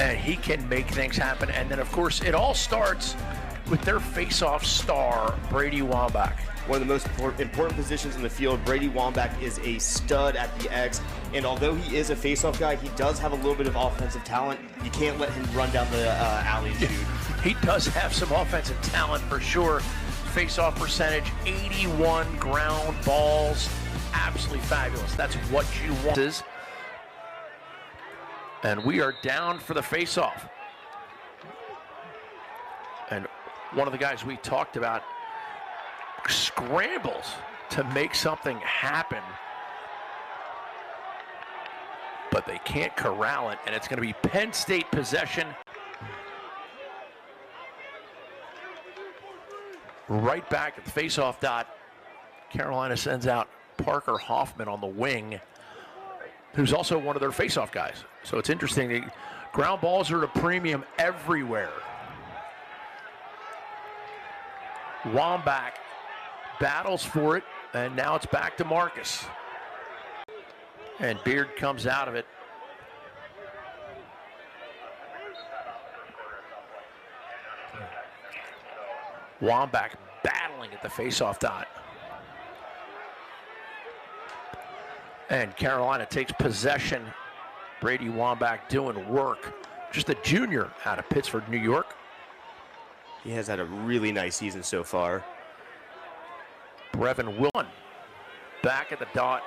and he can make things happen. And then, of course, it all starts with their face-off star, Brady Wambach. One of the most important positions in the field. Brady Wambach is a stud at the X, and although he is a face-off guy, he does have a little bit of offensive talent. You can't let him run down the alley and shoot. He does have some offensive talent for sure. Face-off percentage, 81 ground balls, absolutely fabulous. That's what you want. And we are down for the face-off. And one of the guys we talked about scrambles to make something happen, but they can't corral it, and it's going to be Penn State possession. Right back at the face-off dot, Carolina sends out Parker Hoffman on the wing, who's also one of their face-off guys. So it's interesting, the ground balls are at a premium everywhere. Wambach battles for it, and now it's back to Marcus. And Beard comes out of it. Wambach battling at the face-off dot. And Carolina takes possession. Brady Wambach doing work. Just a junior out of Pittsford, New York. He has had a really nice season so far. Brevin Willen back at the dot.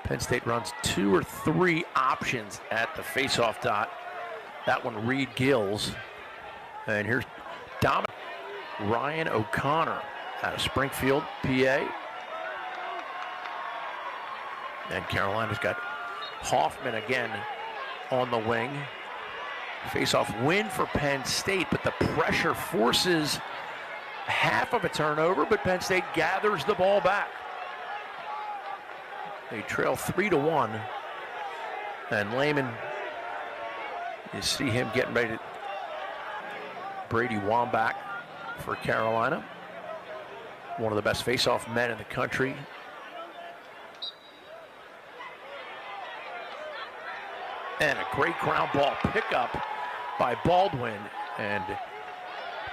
Penn State runs 2 or 3 options at the face-off dot. That one, Reid Gills. And here's Dominic Ryan O'Connor out of Springfield, PA. And Carolina's got Hoffman again on the wing. Face-off win for Penn State, but the pressure forces half of a turnover, but Penn State gathers the ball back. They trail 3-1. And Lehman, you see him getting ready to Brady Wambach for Carolina. One of the best face-off men in the country. And a great ground ball pickup by Baldwin, and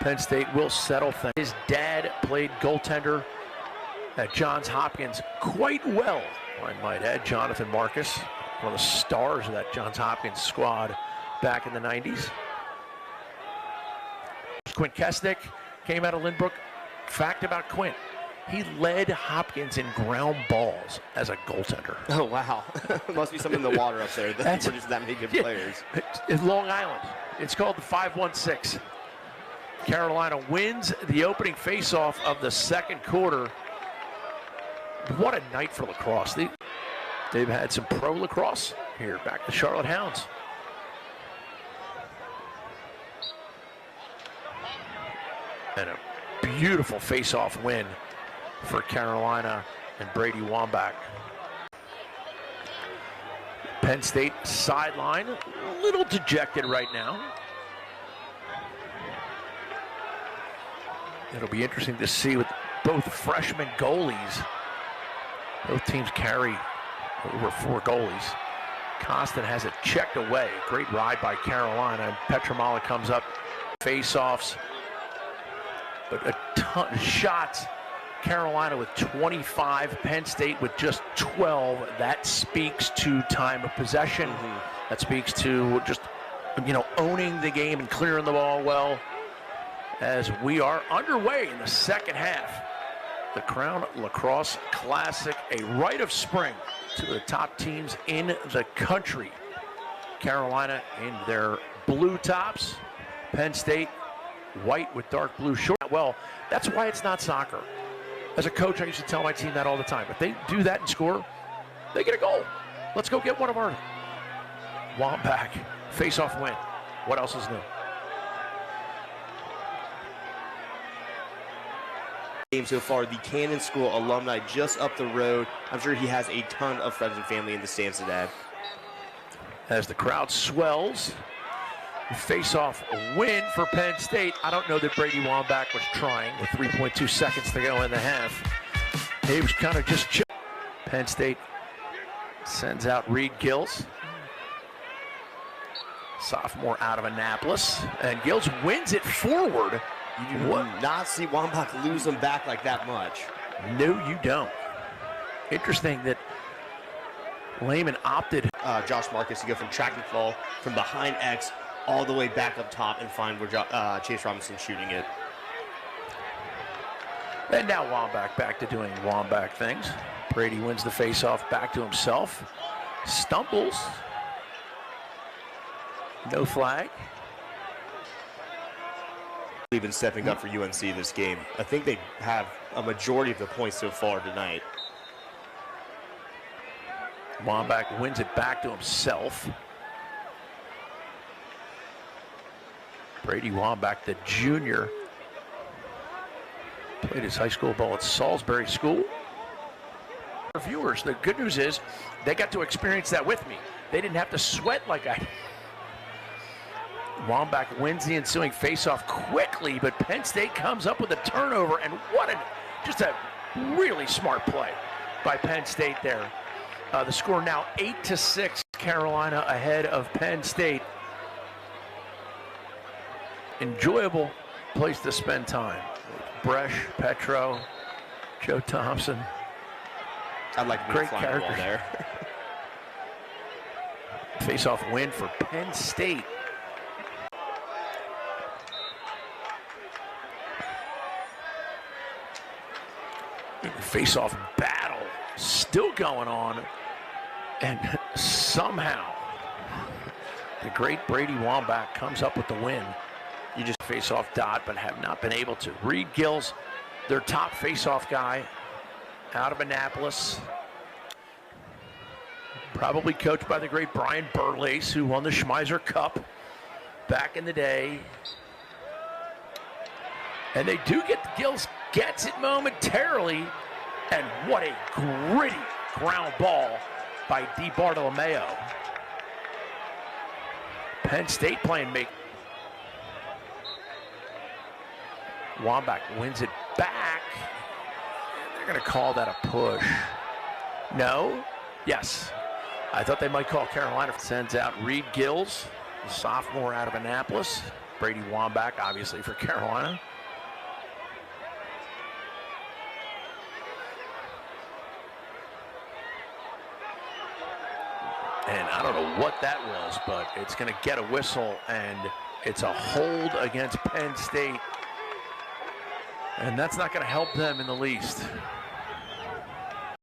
Penn State will settle things. His dad played goaltender at Johns Hopkins quite well, I might add. Jonathan Marcus, one of the stars of that Johns Hopkins squad back in the 90s. Quint Kesnick came out of Lynbrook. Fact about Quint, he led Hopkins in ground balls as a goaltender. Oh, wow. Must be something in the water up there. That's just that many good players. In Long Island, it's called the 516. Carolina wins the opening faceoff of the second quarter. What a night for lacrosse. They've had some pro lacrosse here, back to Charlotte Hounds. And a beautiful face-off win for Carolina and Brady Wambach. Penn State sideline, a little dejected right now. It'll be interesting to see with both freshman goalies. Both teams carry over 4 goalies. Costin has it checked away. Great ride by Carolina. And Petramala comes up. Face-offs. But a ton of shots. Carolina with 25, Penn State with just 12. That speaks to time of possession. That speaks to just, owning the game and clearing the ball well. As we are underway in the second half. The Crown Lacrosse Classic, a rite of spring to the top teams in the country. Carolina in their blue tops. Penn State white with dark blue shorts. Well, that's why it's not soccer. As a coach, I used to tell my team that all the time. If they do that and score, they get a goal. Let's go get one of our Wambach face-off win. What else is new? Game so far, the Cannon School alumni just up the road. I'm sure he has a ton of friends and family in the stands today. As the crowd swells, face-off win for Penn State. I don't know that Brady Wambach was trying with 3.2 seconds to go in the half. He was kind of just chill. Penn State Sends out Reid Gills. Sophomore out of Annapolis. And Gills wins it forward. You do not see Wambach lose him back like that much. No, you don't. Interesting that Lehman opted. Josh Marcus to go from track and fall from behind X all the way back up top and find where Chase Robinson's shooting it. And now Wambach back to doing Wambach things. Brady wins the face-off back to himself. Stumbles. No flag. Even stepping up for UNC this game. I think they have a majority of the points so far tonight. Wambach wins it back to himself. Brady Wambach, the junior, played his high school ball at Salisbury School. For viewers, the good news is they got to experience that with me. They didn't have to sweat like I did. Wambach wins the ensuing faceoff quickly, but Penn State comes up with a turnover, and just a really smart play by Penn State there. The score now 8-6, Carolina ahead of Penn State. Enjoyable place to spend time. Bresh, Petro, Joe Thompson. I'd like to be great flying characters there. Face-off win for Penn State. Face-off battle still going on, and somehow the great Brady Wambach comes up with the win. You just face-off dot, but have not been able to. Reid Gills, their top face-off guy, out of Annapolis. Probably coached by the great Brian Burlace, who won the Schmeiser Cup back in the day. And they do get, Gills gets it momentarily. And what a gritty ground ball by DiBartolomeo. Penn State playing make. Wambach wins it back. And they're going to call that a push. No? Yes. I thought they might call Carolina. Sends out Reid Gills, the sophomore out of Annapolis. Brady Wambach, obviously, for Carolina. And I don't know what that was, but it's going to get a whistle, and it's a hold against Penn State. And that's not going to help them in the least.